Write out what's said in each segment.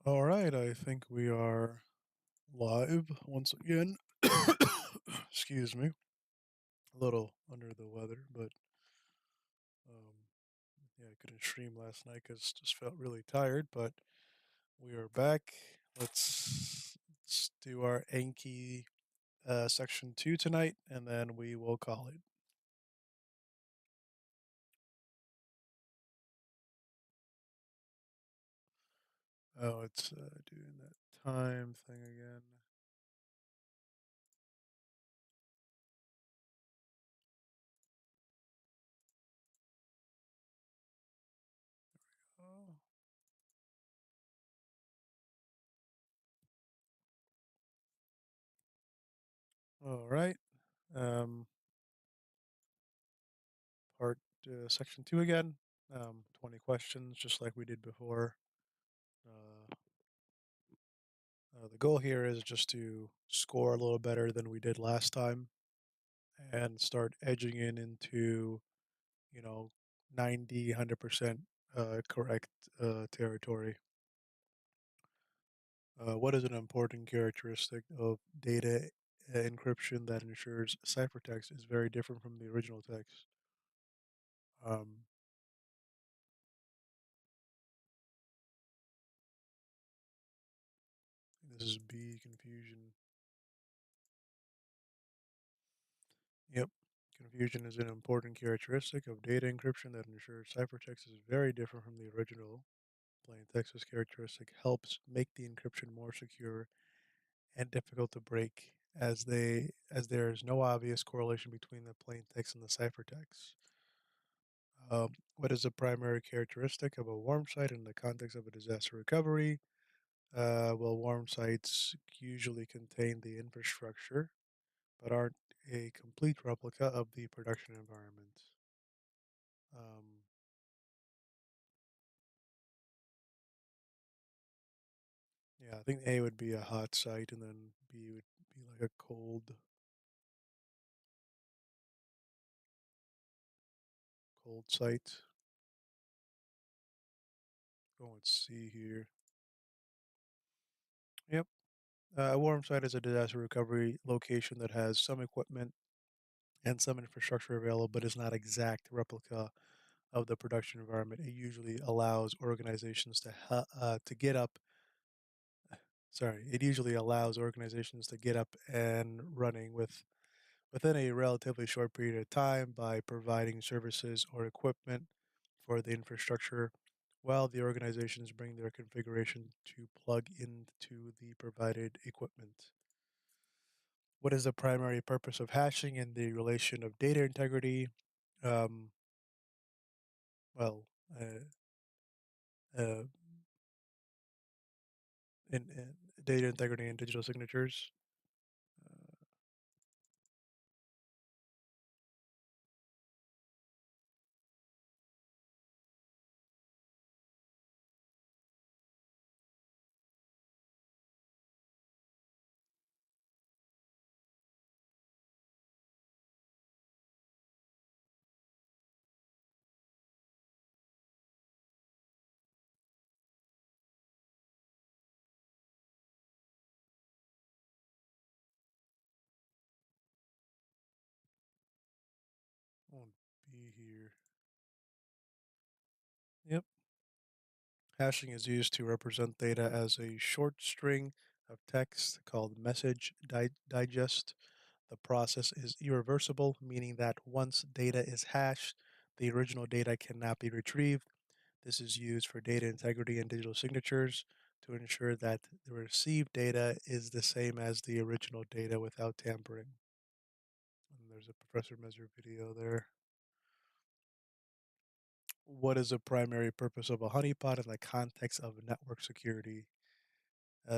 All right, I think we are live once again. Excuse me, a little under the weather, but um, yeah, I couldn't stream last night because just felt really tired. But we are back. Let's do our Anki section 2 tonight, and then we will call it. Oh, it's doing that time thing again. Oh, all right. Um, part section 2 again. 20 questions, just like we did before. Uh, the goal here is just to score a little better than we did last time and start edging in into, you know, 90, 100% correct territory. What is an important characteristic of data encryption that ensures ciphertext is very different from the original text? Um, this is B, confusion. Yep. Confusion is an important characteristic of data encryption that ensures ciphertext is very different from the original. Plain text characteristic helps make the encryption more secure and difficult to break as there is no obvious correlation between the plain text and the ciphertext. What is the primary characteristic of a warm site in the context of a disaster recovery? Well, warm sites usually contain the infrastructure, but aren't a complete replica of the production environment. Um, yeah, I think A would be a hot site, and then B would be like a cold site. Go with C here. Yep. A warm site is a disaster recovery location that has some equipment and some infrastructure available, but is not exact replica of the production environment. It usually allows organizations to get up. Sorry, it usually allows organizations to get up and running within a relatively short period of time by providing services or equipment for the infrastructure while the organizations bring their configuration to plug into the provided equipment. What is the primary purpose of hashing in the relation of data integrity? Um, well, uh, uh, in data integrity and digital signatures. Uh, won't be here. Yep. Hashing is used to represent data as a short string of text called digest. The process is irreversible, meaning that once data is hashed, the original data cannot be retrieved. This is used for data integrity and digital signatures to ensure that the received data is the same as the original data without tampering. And there's a Professor Messer video there. What is the primary purpose of a honeypot in the context of network security?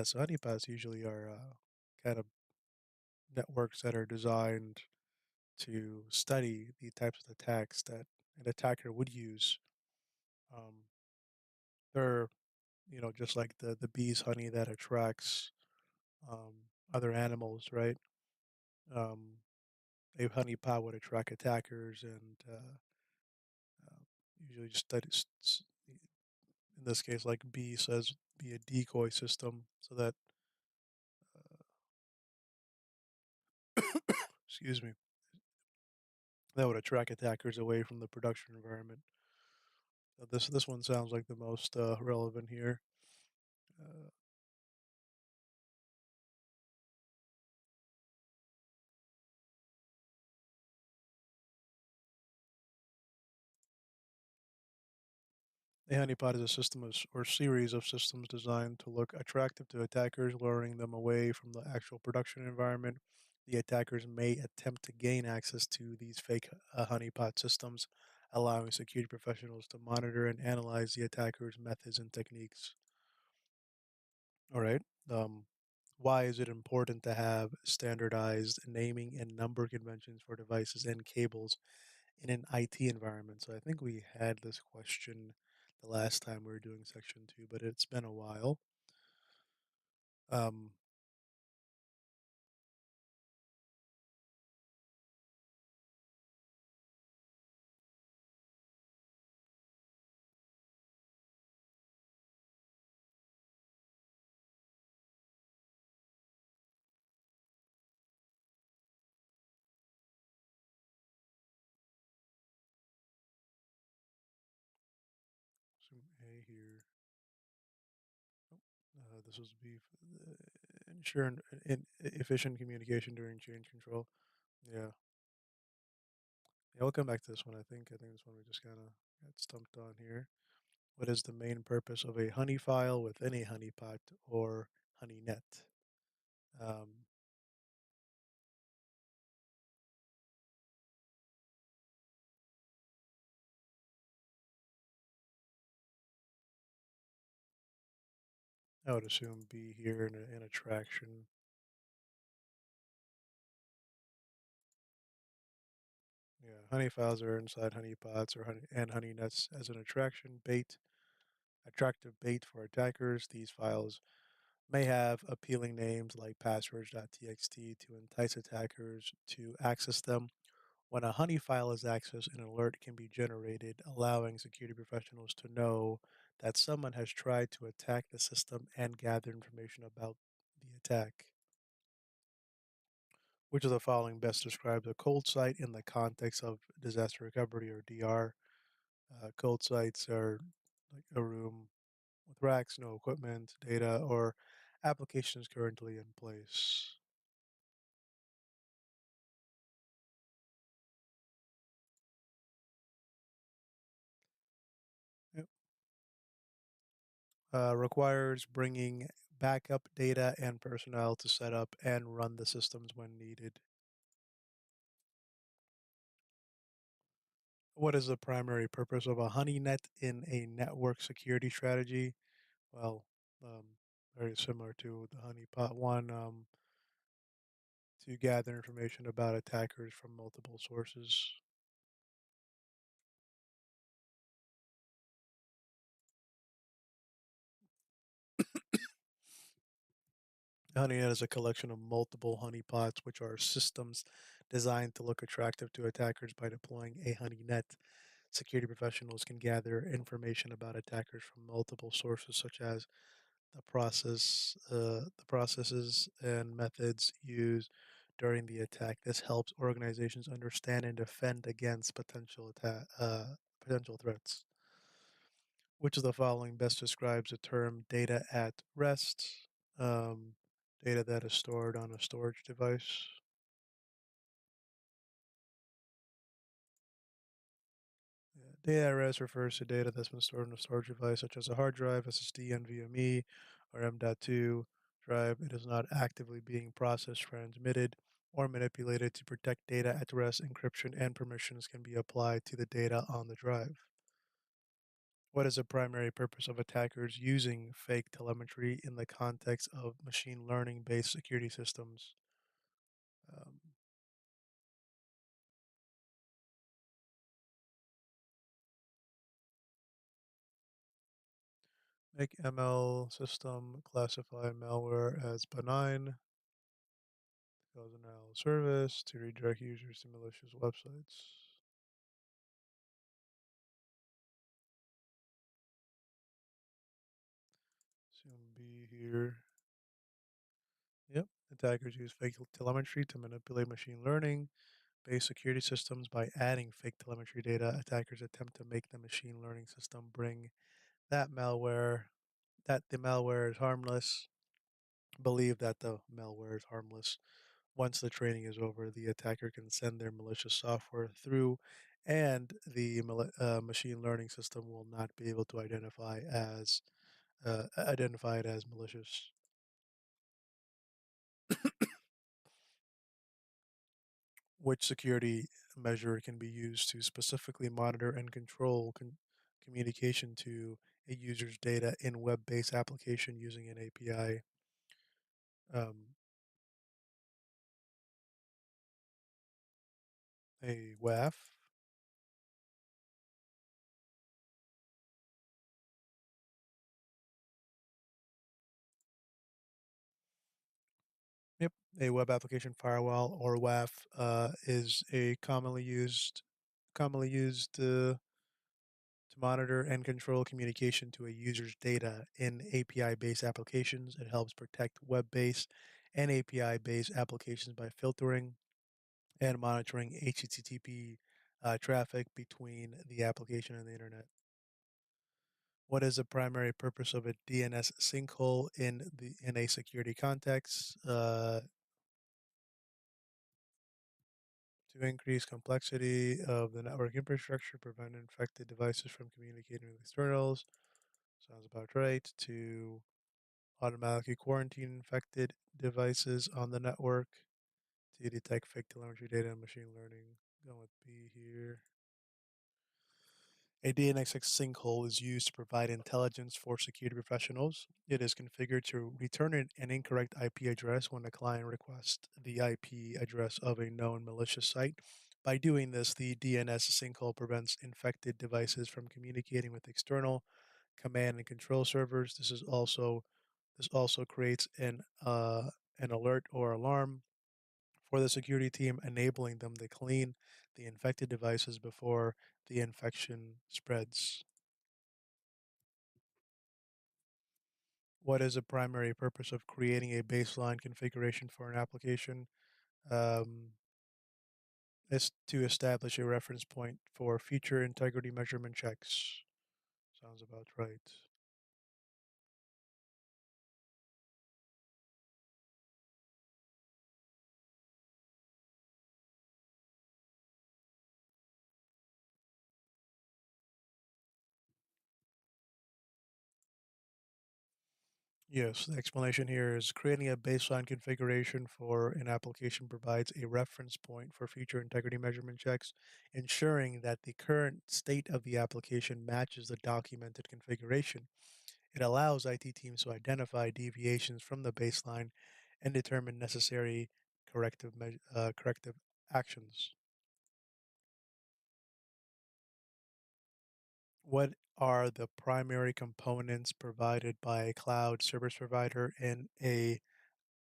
So honeypots usually are kind of networks that are designed to study the types of attacks that an attacker would use. Um, they're, just like the bee's honey that attracts other animals, right? Um, a honeypot would attract attackers and usually just study, in this case, like B says, be a decoy system so that, excuse me, that would attract attackers away from the production environment. This one sounds like the most relevant here. Uh, a honeypot is a system or series of systems designed to look attractive to attackers, luring them away from the actual production environment. The attackers may attempt to gain access to these fake honeypot systems, allowing security professionals to monitor and analyze the attackers' methods and techniques. All right. Um, why is it important to have standardized naming and number conventions for devices and cables in an IT environment? So I think we had this question the last time we were doing section two, but it's been a while. Um, Zoom A here. Oh, this was B. Ensure efficient communication during change control. Yeah. Yeah, we'll come back to this one. I think this one we just kind of got stumped on here. What is the main purpose of a honey file within a honeypot or honey net? Um, I would assume B here in attraction. Yeah, honey files are inside honey pots or honey and honey nets as an attractive bait for attackers. These files may have appealing names like passwords.txt to entice attackers to access them. When a honey file is accessed, an alert can be generated, allowing security professionals to know that someone has tried to attack the system and gather information about the attack. Which of the following best describes a cold site in the context of disaster recovery or DR? Cold sites are like a room with racks, no equipment, data, or applications currently in place. Yep. Requires bringing backup data and personnel to set up and run the systems when needed. What is the primary purpose of a honeynet in a network security strategy? Well, very similar to the honeypot one, to gather information about attackers from multiple sources. Honeynet is a collection of multiple honeypots, which are systems designed to look attractive to attackers by deploying a honeynet. Security professionals can gather information about attackers from multiple sources, such as the processes and methods used during the attack. This helps organizations understand and defend against potential threats. Which of the following best describes the term data at rest? Um, Data that is stored on a storage device. Yeah. Data at rest refers to data that's been stored on a storage device, such as a hard drive, SSD, NVMe, or M.2 drive. It is not actively being processed, transmitted, or manipulated. To protect data at rest, encryption and permissions can be applied to the data on the drive. What is the primary purpose of attackers using fake telemetry in the context of machine learning based security systems? Um, Make ML system classify malware as benign, cause denial of service to redirect users to malicious websites. Assume be here. Yep. Attackers use fake telemetry to manipulate machine learning based security systems by adding fake telemetry data. Attackers attempt to make the machine learning system bring that malware that the malware is harmless, believe that the malware is harmless. Once the training is over, the attacker can send their malicious software through, and the machine learning system will not be able to identify it as malicious. Which security measure can be used to specifically monitor and control communication to a user's data in web-based application using an API? Um, a WAF. Yep, a web application firewall or WAF is a commonly used to monitor and control communication to a user's data in API-based applications. It helps protect web-based and API-based applications by filtering and monitoring HTTP traffic between the application and the internet. What is the primary purpose of a DNS sinkhole in a security context? To increase complexity of the network infrastructure, prevent infected devices from communicating with externals. Sounds about right. To automatically quarantine infected devices on the network. To detect fake telemetry data and machine learning. Going with B here. A DNS sinkhole is used to provide intelligence for security professionals. It is configured to return an incorrect IP address when a client requests the IP address of a known malicious site. By doing this, the DNS sinkhole prevents infected devices from communicating with external command and control servers. This also creates an alert or alarm for the security team, enabling them to clean the infected devices before the infection spreads. What is the primary purpose of creating a baseline configuration for an application? Um, is to establish a reference point for future integrity measurement checks. Sounds about right. Yes, the explanation here is creating a baseline configuration for an application provides a reference point for future integrity measurement checks, ensuring that the current state of the application matches the documented configuration. It allows IT teams to identify deviations from the baseline and determine necessary corrective actions. What are the primary components provided by a cloud service provider in a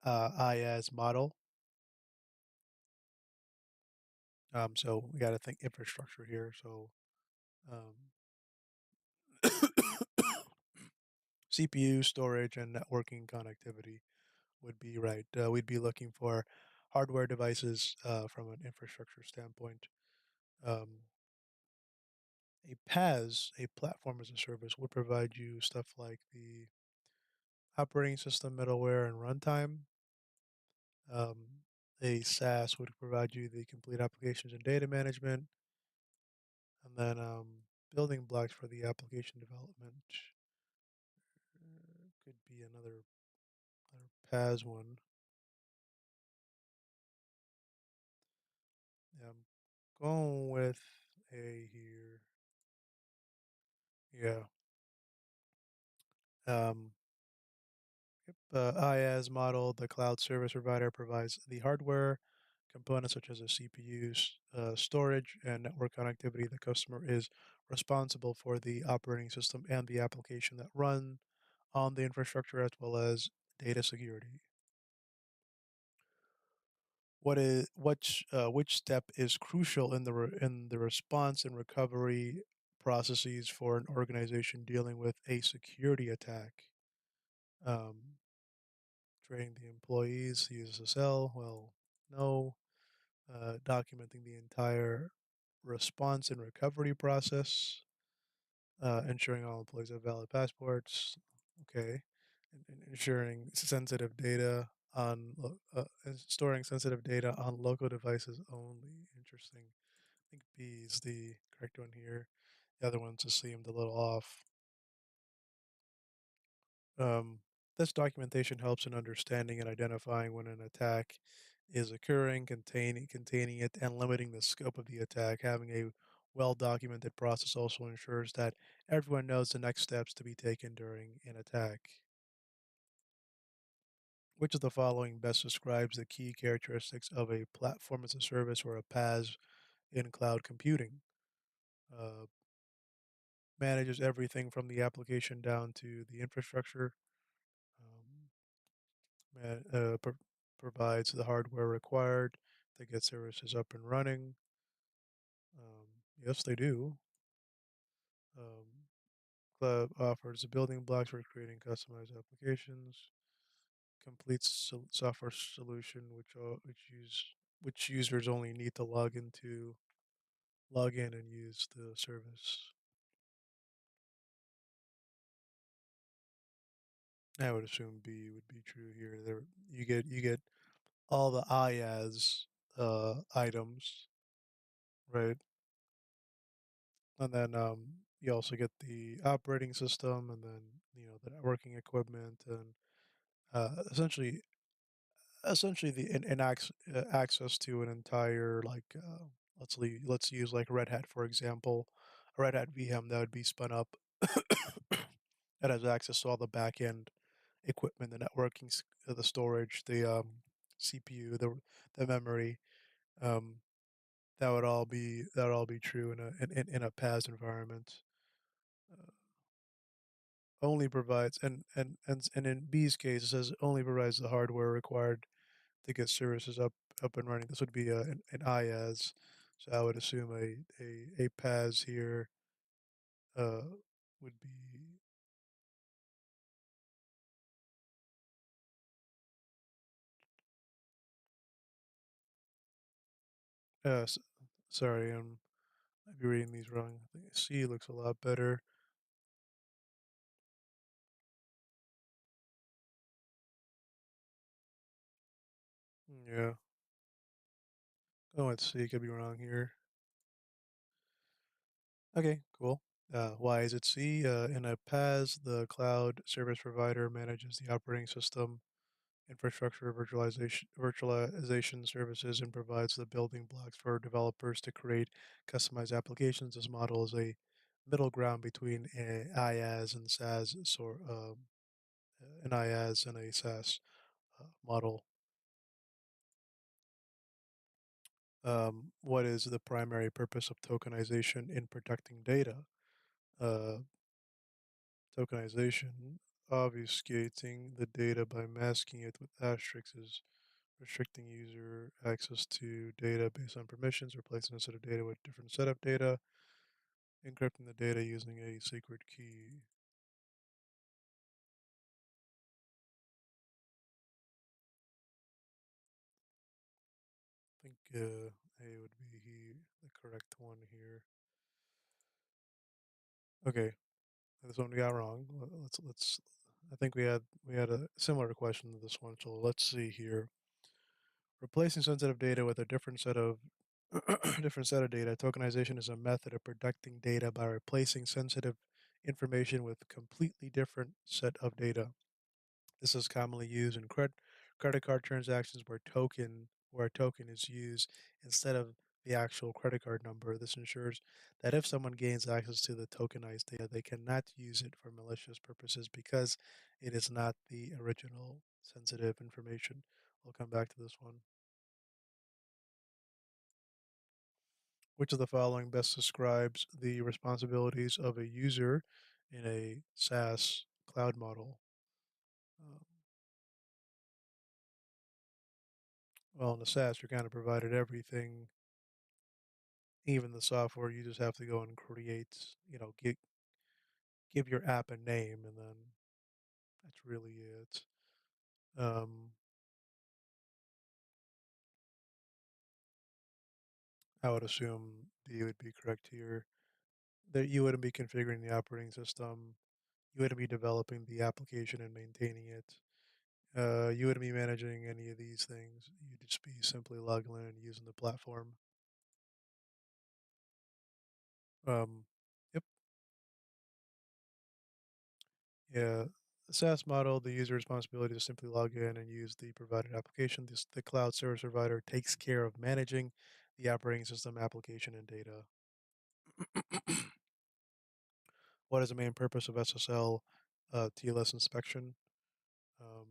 IaaS model? So we got to think infrastructure here. So um, CPU, storage, and networking connectivity would be right. We'd be looking for hardware devices from an infrastructure standpoint. Um, a PaaS, a platform as a service, would provide you stuff like the operating system, middleware, and runtime. Um, a SaaS would provide you the complete applications and data management, and then building blocks for the application development. Could be another PaaS one. Yeah, I'm going with A here. Yeah. Um, IaaS model, the cloud service provider provides the hardware components such as the CPUs, storage, and network connectivity. The customer is responsible for the operating system and the application that run on the infrastructure as well as data security. Which step is crucial in the response and recovery processes for an organization dealing with a security attack? Um, Training the employees to use SSL, well, no. Documenting the entire response and recovery process, ensuring all employees have valid passports. Okay. And ensuring sensitive data and storing sensitive data on local devices only. Interesting. I think B is the correct one here. The other ones just seemed a little off. Um, this documentation helps in understanding and identifying when an attack is occurring, containing it, and limiting the scope of the attack. Having a well documented process also ensures that everyone knows the next steps to be taken during an attack. Which of the following best describes the key characteristics of a platform as a service or a PaaS in cloud computing? Uh, Manages everything from the application down to the infrastructure. Um, ma- uh, pro- Provides the hardware required to get services up and running. Yes, they do. Um, Club offers the building blocks for creating customized applications. Complete software solution, which users only need to log in and use the service. I would assume B would be true here. There, you get all the IaaS items, right? And then you also get the operating system, and then the networking equipment, and essentially the access to an entire like let's use like Red Hat for example, a Red Hat VM that would be spun up that has access to all the back end equipment, the networking, the storage, the CPU, the memory. Um, that would all be true in in a PaaS environment. Uh, Only provides and in B's case it says only provides the hardware required to get services up and running. This would be an IaaS, so I would assume a PaaS here uh, would be s- sorry, I might be reading these wrong. I think C looks a lot better. Yeah, oh, let's see, could be wrong here. Okay, cool. Why is it C? In a PaaS, the cloud service provider manages the operating system, infrastructure, virtualization services, and provides the building blocks for developers to create customized applications. This model is a middle ground between IaaS and SaaS, an IaaS and a SaaS model. What is the primary purpose of tokenization in protecting data? Uh, Tokenization, obfuscating the data by masking it with asterisks, is restricting user access to data based on permissions, replacing a set of data with different set of data, encrypting the data using a secret key. I think A would be the correct one here. Okay, this one we got wrong. Let's. I think we had a similar question to this one, so let's see here. Replacing sensitive data with a different set of different set of data. Tokenization is a method of protecting data by replacing sensitive information with a completely different set of data. This is commonly used in credit card transactions where a token is used instead of the actual credit card number. This ensures that if someone gains access to the tokenized data, they cannot use it for malicious purposes because it is not the original sensitive information. We'll come back to this one. Which of the following best describes the responsibilities of a user in a SaaS cloud model? Um, well, in the SaaS, you're kind of provided everything, even the software. You just have to go and create, give your app a name, and then That's really it. Um, I would assume D would be correct here. That you wouldn't be configuring the operating system. You wouldn't be developing the application and maintaining it. You wouldn't be managing any of these things. You'd just be simply logging in and using the platform. Um, yep. Yeah. The SaaS model, the user responsibility to simply log in and use the provided application. The cloud service provider takes care of managing the operating system, application, and data. What is the main purpose of SSL TLS inspection? Um,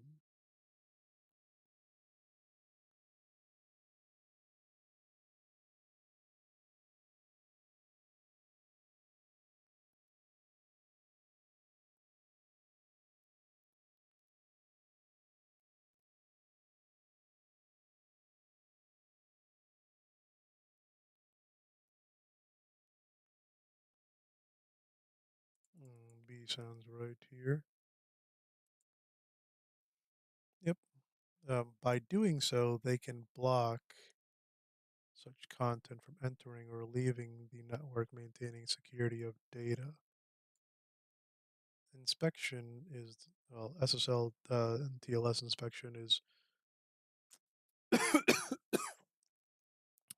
B sounds right here. Yep. By doing so, they can block such content from entering or leaving the network, maintaining security of data. Inspection is, well, SSL and TLS inspection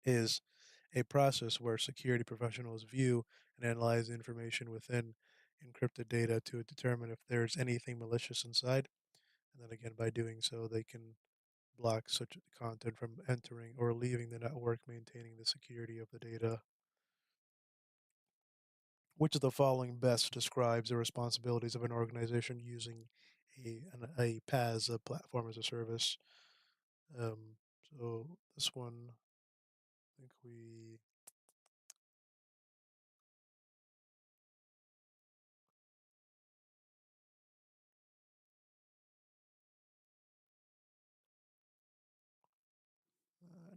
is a process where security professionals view and analyze the information within encrypted data to determine if there's anything malicious inside. And then again, by doing so, they can block such content from entering or leaving the network, maintaining the security of the data. Which of the following best describes the responsibilities of an organization using a PaaS, a platform as a service? So this one, I think we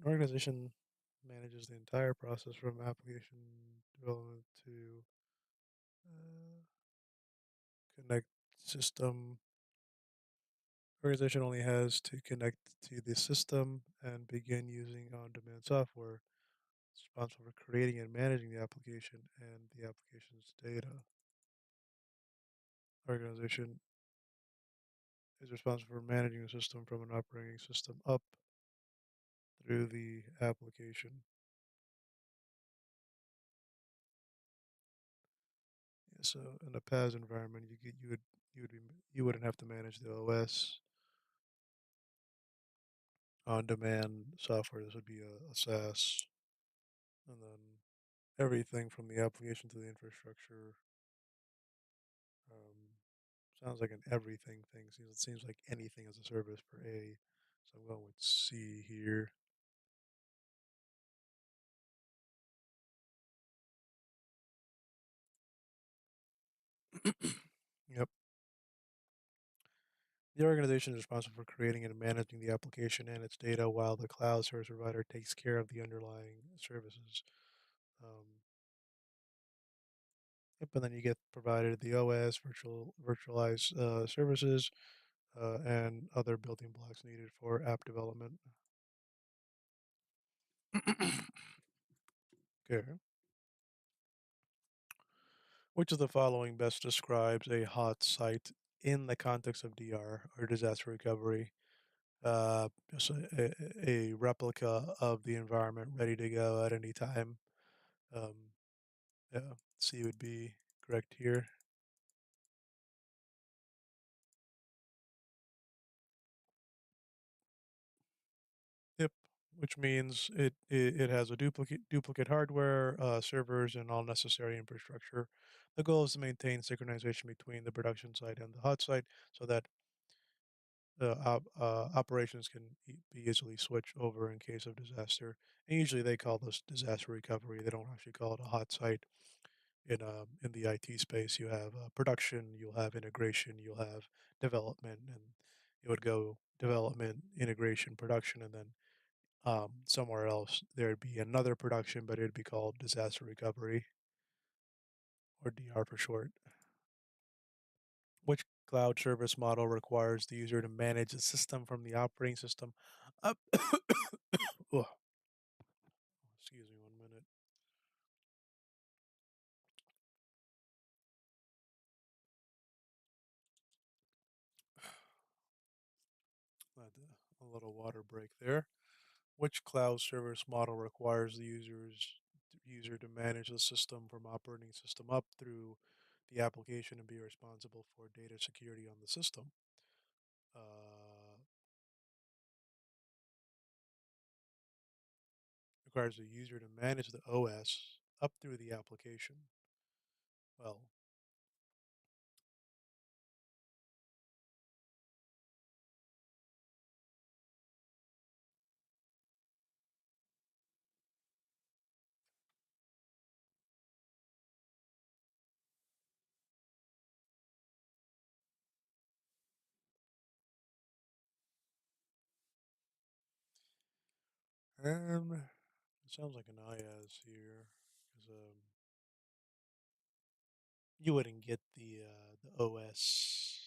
an organization manages the entire process from application development to uh, connect system. Organization only has to connect to the system and begin using on-demand software. It's responsible for creating and managing the application and the application's data. Organization is responsible for managing the system from an operating system up through the application. Yeah, so in a PaaS environment, you wouldn't have to manage the OS on demand software. This would be a SaaS, and then everything from the application to the infrastructure. Um, sounds like an everything thing. It seems like anything as a service for A. So I'm going with C here. Yep. The organization is responsible for creating and managing the application and its data, while the cloud service provider takes care of the underlying services. Um, yep, and then you get provided the OS, virtualized services, and other building blocks needed for app development. Okay. Which of the following best describes a hot site in the context of DR or disaster recovery? Just a replica of the environment ready to go at any time. Um, yeah, C would be correct here. Yep, which means it has a duplicate hardware, servers, and all necessary infrastructure. The goal is to maintain synchronization between the production site and the hot site so that operations can be easily switched over in case of disaster. And usually they call this disaster recovery. They don't actually call it a hot site. In the IT space, you have production, you'll have integration, you'll have development, and it would go development, integration, production, and then somewhere else there'd be another production, but it'd be called disaster recovery or DR for short. Which cloud service model requires the user to manage the system from the operating system up. Ugh, excuse me 1 minute. Had a little water break there. Which cloud service model requires the user to manage the system from operating system up through the application and be responsible for data security on the system? Uh, requires the user to manage the OS up through the application. Well, it sounds like an IaaS here, because you wouldn't get the OS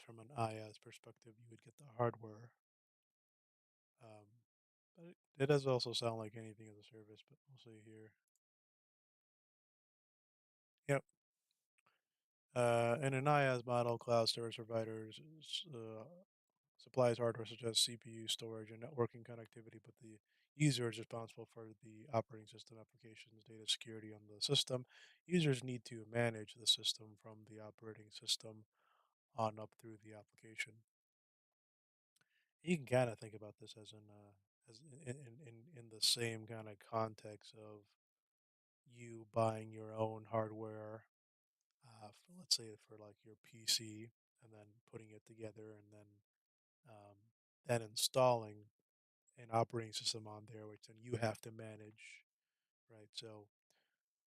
from an IaaS perspective. You would get the hardware. Um, but it does also sound like anything as a service. But we'll see here. Yep. In an IaaS model, cloud service providers supplies hardware such as CPU, storage, and networking connectivity, but the user is responsible for the operating system applications, data security on the system. Users need to manage the system from the operating system on up through the application. You can kind of think about this as in the same kind of context of you buying your own hardware, let's say for like your PC, and then putting it together, and um, then installing an operating system on there, which then you have to manage, right? So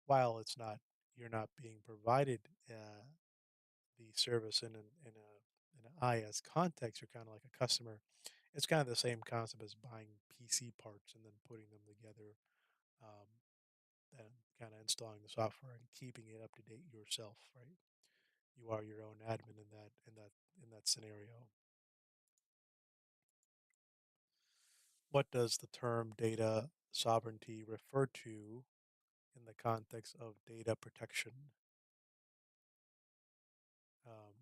while it's not you're not being provided the service in an IS context, you're kind of like a customer. It's kind of the same concept as buying PC parts and then putting them together, um, then kind of installing the software and keeping it up to date yourself, right? You are your own admin in that scenario. What does the term data sovereignty refer to in the context of data protection? Um,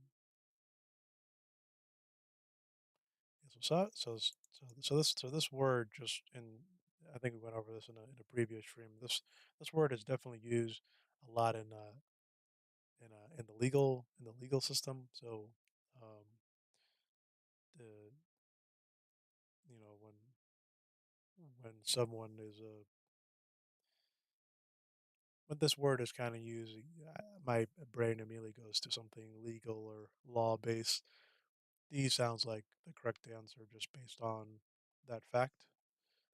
yeah, so this word just in I think we went over this in a previous stream. This word is definitely used a lot in the legal system. So um, the when someone is a when this word is kind of used, my brain immediately goes to something legal or law based. D sounds like the correct answer just based on that fact.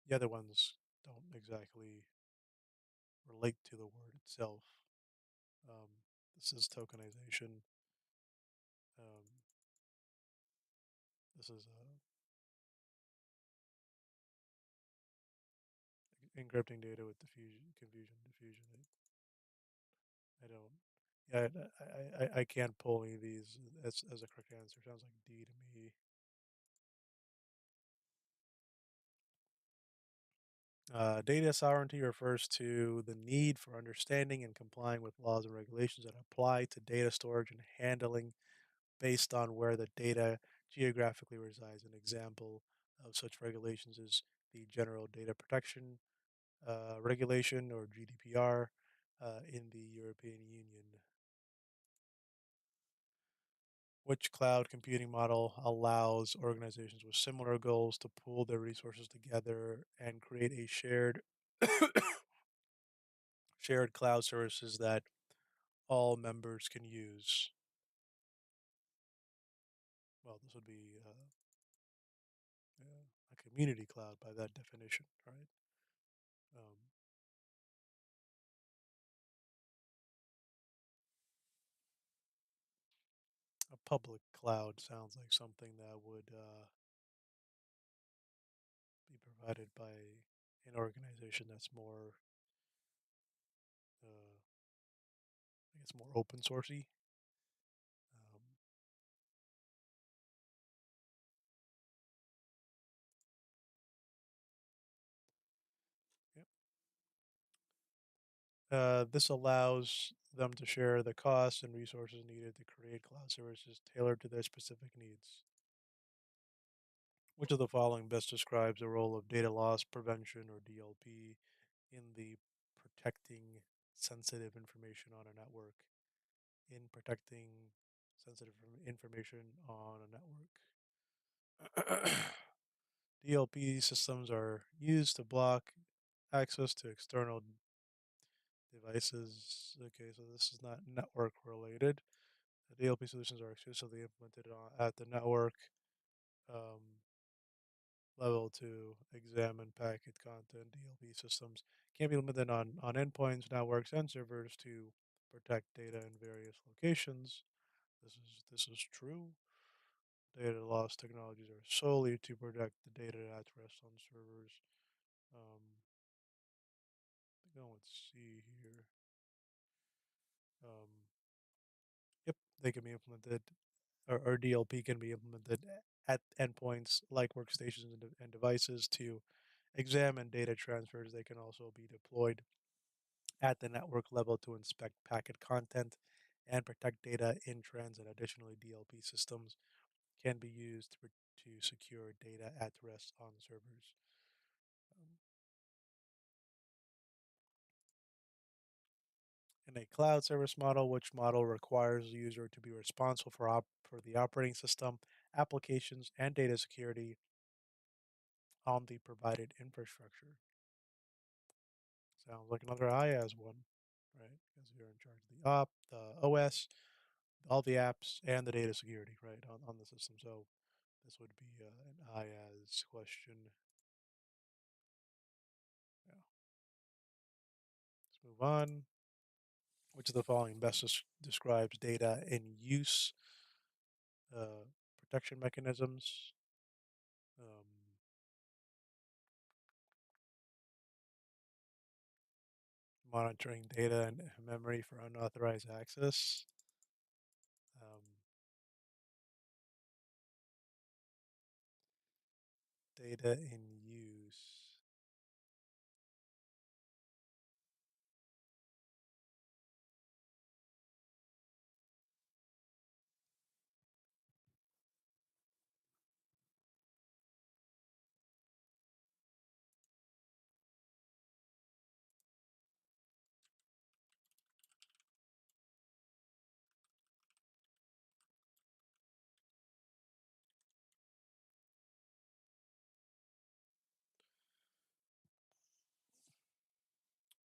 The other ones don't exactly relate to the word itself. This is tokenization. Um, this is encrypting data with confusion. I don't. Yeah, I can't pull any of these as a correct answer. Sounds like D to me. Data sovereignty refers to the need for understanding and complying with laws and regulations that apply to data storage and handling based on where the data geographically resides. An example of such regulations is the General Data Protection Regulation, or GDPR, in the European Union. Which cloud computing model allows organizations with similar goals to pool their resources together and create a shared cloud services that all members can use? Well, this would be a community cloud by that definition, right? Um, a public cloud sounds like something that would be provided by an organization that's more, I guess, more open sourcey. This allows them to share the costs and resources needed to create cloud services tailored to their specific needs. Which of the following best describes the role of data loss prevention or DLP in the protecting sensitive information on a network? In protecting sensitive information on a network. DLP systems are used to block access to external devices. Okay, so this is not network related. The DLP solutions are exclusively implemented at the network um, level to examine packet content. DLP systems can be implemented on endpoints, networks, and servers to protect data in various locations. This is true. Data loss technologies are solely to protect the data at rest on servers. I think I want to see here. Um, yep, they can be implemented, or DLP can be implemented at endpoints like workstations and devices to examine data transfers. They can also be deployed at the network level to inspect packet content and protect data in transit. Additionally, DLP systems can be used to secure data at rest on servers. Um, in a cloud service model, which model requires the user to be responsible for the operating system, applications, and data security on the provided infrastructure? Sounds like another IaaS one, right? Because you're in charge of the OS, all the apps, and the data security, right, on the system. So this would be an IaaS question. Yeah. Let's move on. Which of the following best describes data in use? Uh, Protection mechanisms, um, monitoring data and memory for unauthorized access, um, data in use.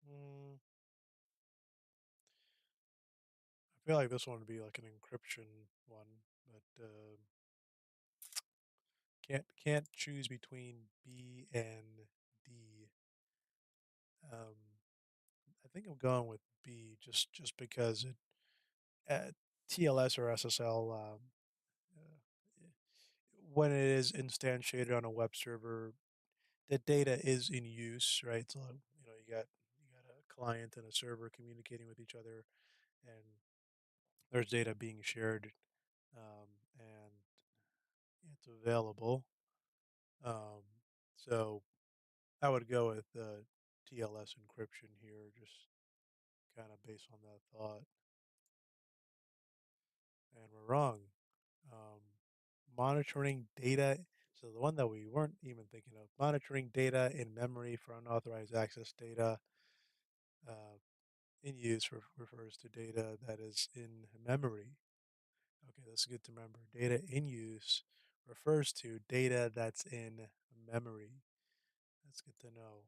Mm, I feel like this one would be like an encryption one, but can't choose between B and D. Um, I think I'm going with B just because it uh, TLS or SSL uh, eh, when it is instantiated on a web server, the data is in use, right? So you got a client and a server communicating with each other, and there's data being shared, and it's available. Um, so I would go with TLS encryption here, just kind of based on that thought. And we're wrong. Um, Monitoring data. So the one that we weren't even thinking of, monitoring data in memory for unauthorized access data uh, in use refers to data that is in memory. Okay, that's good to remember. Data in use refers to data that's in memory. That's good to know.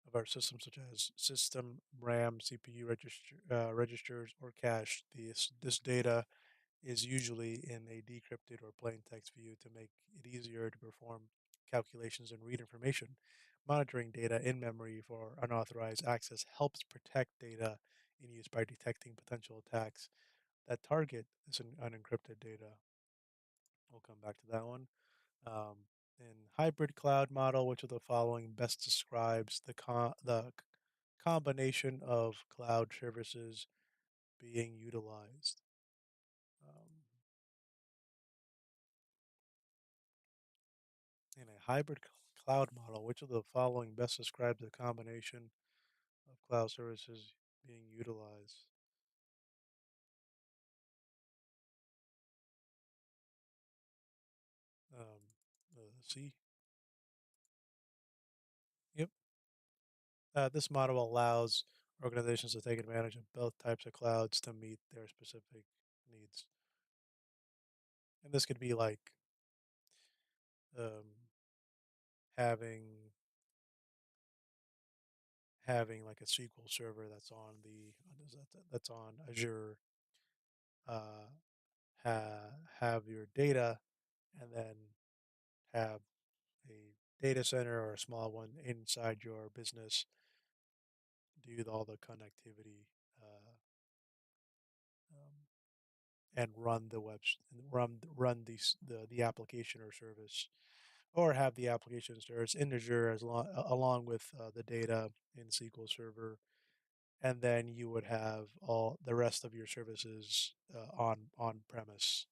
Of our systems, such as system, RAM, CPU registers, or cache, this data is usually in a decrypted or plain text view to make it easier to perform calculations and read information. Monitoring data in memory for unauthorized access helps protect data in use by detecting potential attacks that target this unencrypted data. We'll come back to that one. Um, in hybrid cloud model, which of the following best describes the combination of cloud services being utilized? Um, in a hybrid cloud model, which of the following best describes the combination of cloud services being utilized. Um, C. Yep. This model allows organizations to take advantage of both types of clouds to meet their specific needs. And this could be like um, having having like a SQL server that's on the that's on Azure, uh, have your data, and then have a data center or a small one inside your business do all the connectivity uh, um, and run the run the application or service, or have the application service in Azure along with the data in SQL Server, and then you would have all the rest of your services on premise.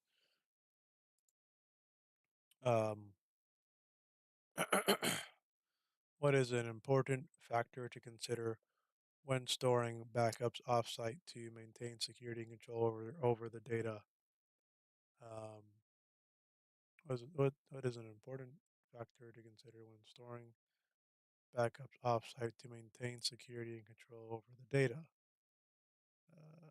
Um, what is an important factor to consider when storing backups offsite to maintain security and control over the data? Um, what is an important factor to consider when storing backups offsite to maintain security and control over the data? Uh,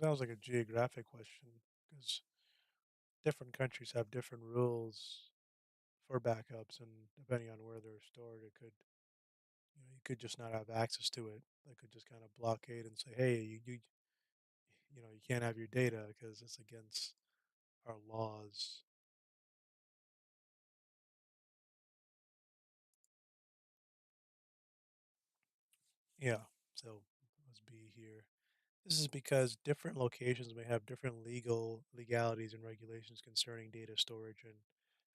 sounds like a geographic question because different countries have different rules for backups, and depending on where they're stored, it could you could just not have access to it. They could just kind of blockade and say, "Hey, you can't have your data because it's against our laws." Yeah. So let's be here. This is because different locations may have different legalities and regulations concerning data storage and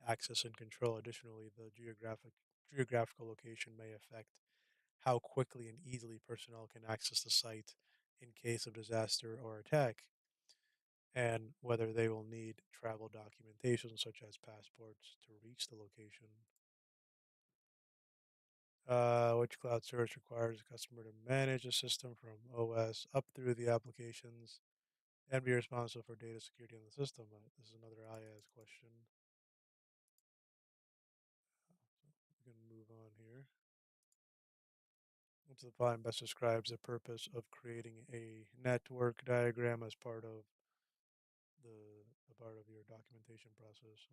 access and control. Additionally, the geographical location may affect how quickly and easily personnel can access the site in case of disaster or attack, and whether they will need travel documentation such as passports to reach the location. Which cloud service requires a customer to manage a system from OS up through the applications and be responsible for data security in the system? This is another IaaS question. So we can move on here. Which the line best describes the purpose of creating a network diagram as part of your documentation process.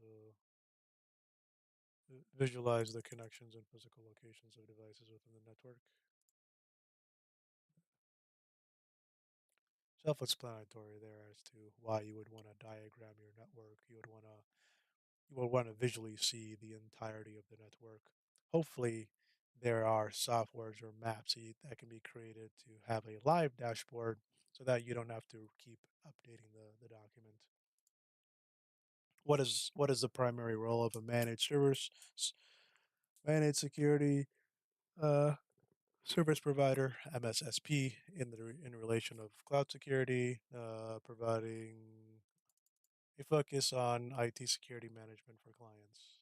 Visualize the connections and physical locations of devices within the network. Self-explanatory there as to why you would want to diagram your network. You would want to visually see the entirety of the network. Hopefully, there are softwares or maps that can be created to have a live dashboard so that you don't have to keep updating the document. What is the primary role of a managed service, managed security uh, service provider (MSSP) in relation of cloud security, providing a focus on IT security management for clients.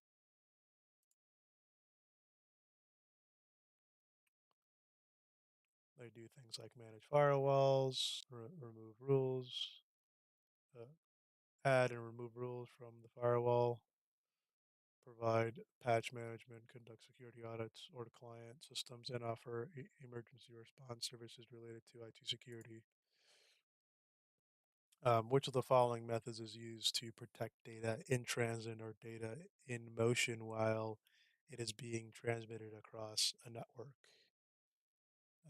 They do things like manage firewalls, remove rules, uh, add and remove rules from the firewall, provide patch management, conduct security audits or client systems, and offer emergency response services related to IT security. Which of the following methods is used to protect data in transit or data in motion while it is being transmitted across a network?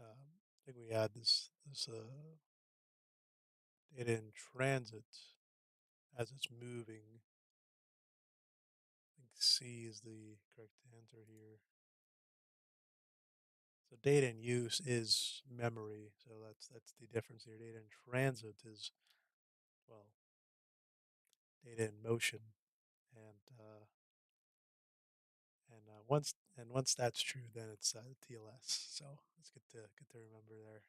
I think we had this data in transit as it's moving. I think C is the correct answer here. So data in use is memory. So that's the difference here. Data in transit is, well, data in motion, and once that's true, then it's TLS. So it's good to remember there.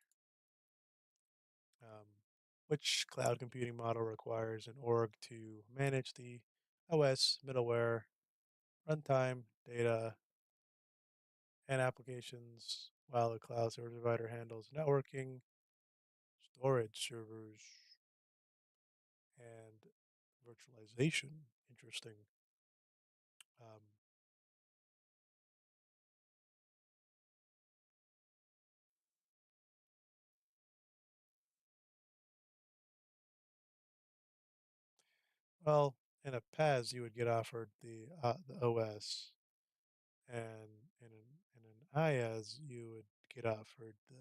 Which cloud computing model requires an org to manage the OS, middleware, runtime, data, and applications, while the cloud service provider handles networking, storage servers, and virtualization? Interesting. Um, well, in a PaaS, you would get offered the OS, and in an IaaS, you would get offered the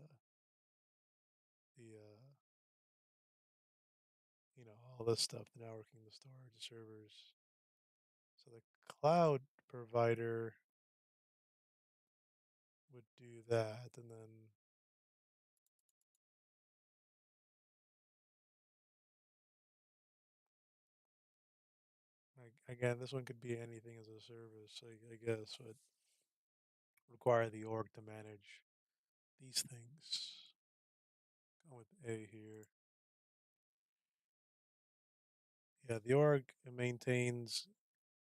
all this stuff, the networking, the storage, the servers. So the cloud provider would do that, and then again, this one could be anything as a service. I guess would require the org to manage these things. Go with A here. Yeah, the org maintains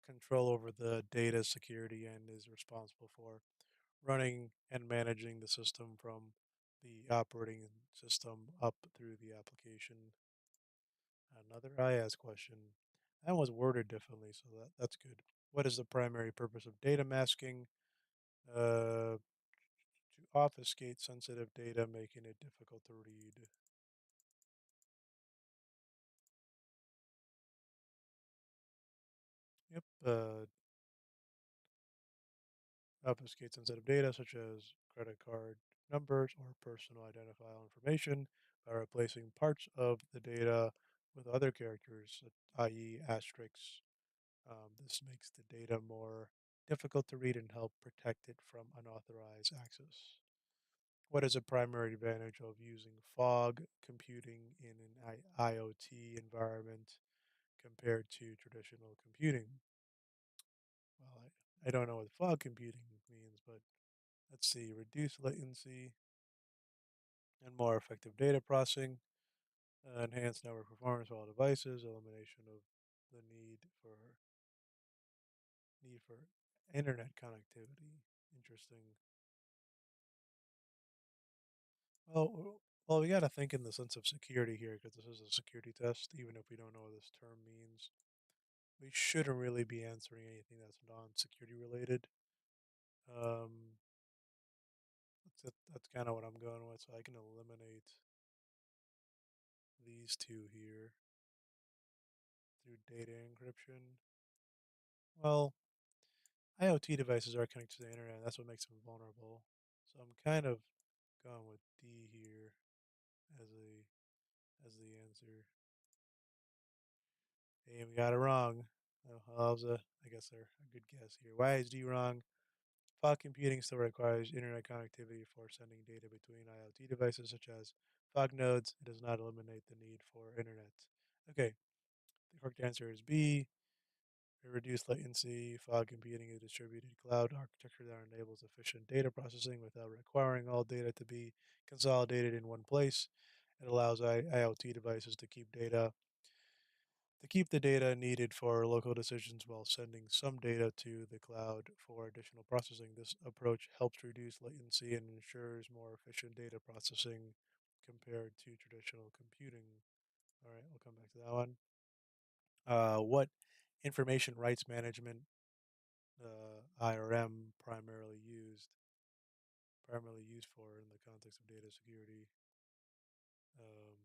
control over the data security and is responsible for running and managing the system from the operating system up through the application. Another IaaS question. That was worded differently, so that's good. What is the primary purpose of data masking? Uh, to obfuscate sensitive data, making it difficult to read. Yep. Obfuscate sensitive data such as credit card numbers or personal identifiable information by replacing parts of the data with other characters, i.e., asterisks. This makes the data more difficult to read and help protect it from unauthorized access. What is a primary advantage of using fog computing in an IoT environment compared to traditional computing? Well, I don't know what fog computing means, but let's see. Reduce latency and more effective data processing, enhanced network performance for all devices, elimination of the need for internet connectivity. Interesting. Well, we got to think in the sense of security here because this is a security test, even if we don't know what this term means. We shouldn't really be answering anything that's non-security related. Um, that's kind of what I'm going with. So I can eliminate these two here through data encryption. Well, IoT devices are connected to the internet. And that's what makes them vulnerable. So I'm kind of going with D here as the answer. And we got it wrong. Oh, well, that was I guess a good guess here. Why is D wrong? Fog computing still requires internet connectivity for sending data between IoT devices such as fog nodes. It does not eliminate the need for internet. Okay, the correct answer is B. Reduced latency. Fog computing is a distributed cloud architecture that enables efficient data processing without requiring all data to be consolidated in one place. It allows IoT devices to keep the data needed for local decisions while sending some data to the cloud for additional processing. This approach helps reduce latency and ensures more efficient data processing compared to traditional computing. All right, we'll come back to that one. What information rights management IRM primarily used for in the context of data security? Um,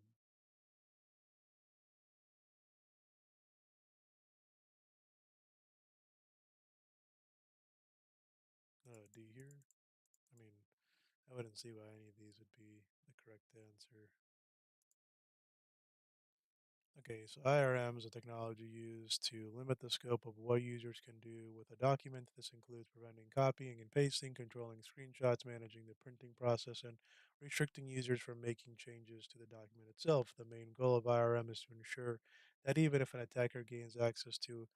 D here. I mean, I wouldn't see why any of these would be the correct answer. Okay, so IRM is a technology used to limit the scope of what users can do with a document. This includes preventing copying and pasting, controlling screenshots, managing the printing process, and restricting users from making changes to the document itself. The main goal of IRM is to ensure that even if an attacker gains access to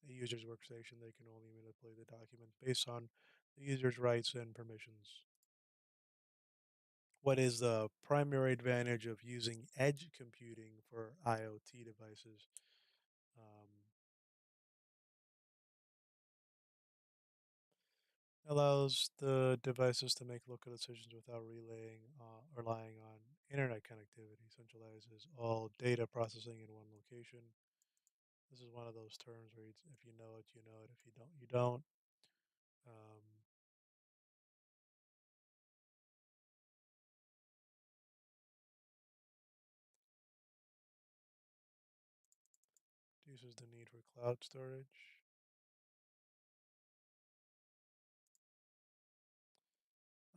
a user's workstation, they can only manipulate the document based on the user's rights and permissions. What is the primary advantage of using edge computing for IoT devices? Um, allows the devices to make local decisions without relying on internet connectivity, centralizes all data processing in one location. This is one of those terms where if you know it, you know it. If you don't, you don't. Um, reduces the need for cloud storage.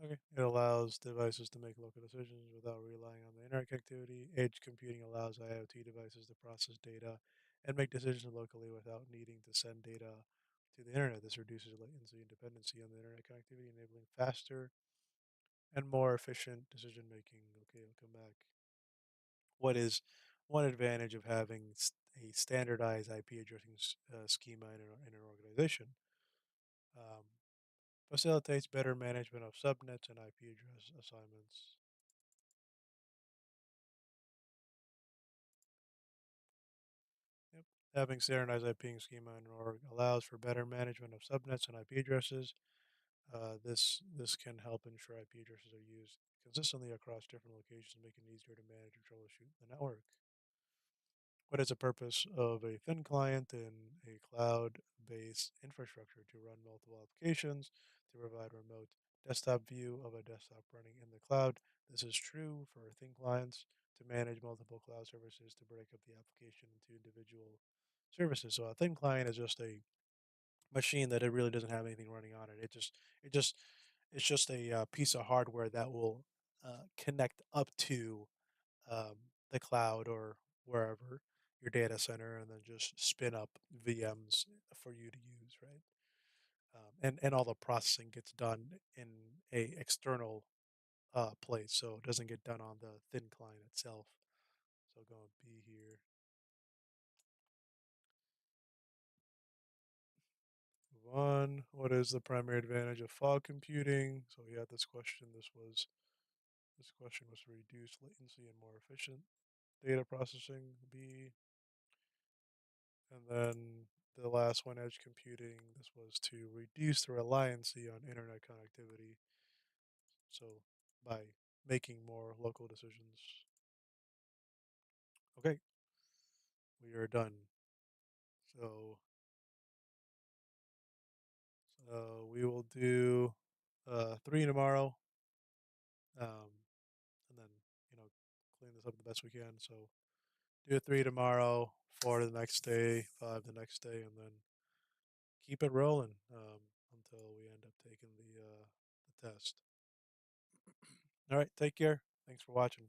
Okay. It allows devices to make local decisions without relying on the internet connectivity. Edge computing allows IoT devices to process data and make decisions locally without needing to send data to the internet. This reduces latency and dependency on the internet connectivity, enabling faster and more efficient decision making. Okay, I'll come back. What is one advantage of having a standardized IP addressing schema in an organization? Um, facilitates better management of subnets and IP address assignments. Yep. Having standardized IPing schema in an org allows for better management of subnets and IP addresses. This can help ensure IP addresses are used consistently across different locations, making it easier to manage and troubleshoot the network. What is the purpose of a thin client in a cloud-based infrastructure? To run multiple applications, to provide remote desktop view of a desktop running in the cloud. This is true for thin clients, to manage multiple cloud services, to break up the application into individual services. So a thin client is just a machine that it really doesn't have anything running on it. It just it's just a piece of hardware that will connect up to the cloud or wherever your data center, and then just spin up VMs for you to use, right? And all the processing gets done in a external place, so it doesn't get done on the thin client itself. So go and B here. Move on. What is the primary advantage of fog computing? So we had this question. This question was to reduce latency and more efficient data processing. B. And then the last one, edge computing, this was to reduce the reliancy on internet connectivity. So by making more local decisions. Okay, we are done. So we will do three tomorrow, um, and then clean this up the best we can. So do three tomorrow, four the next day, five the next day, and then keep it rolling until we end up taking the test. All right, take care. Thanks for watching.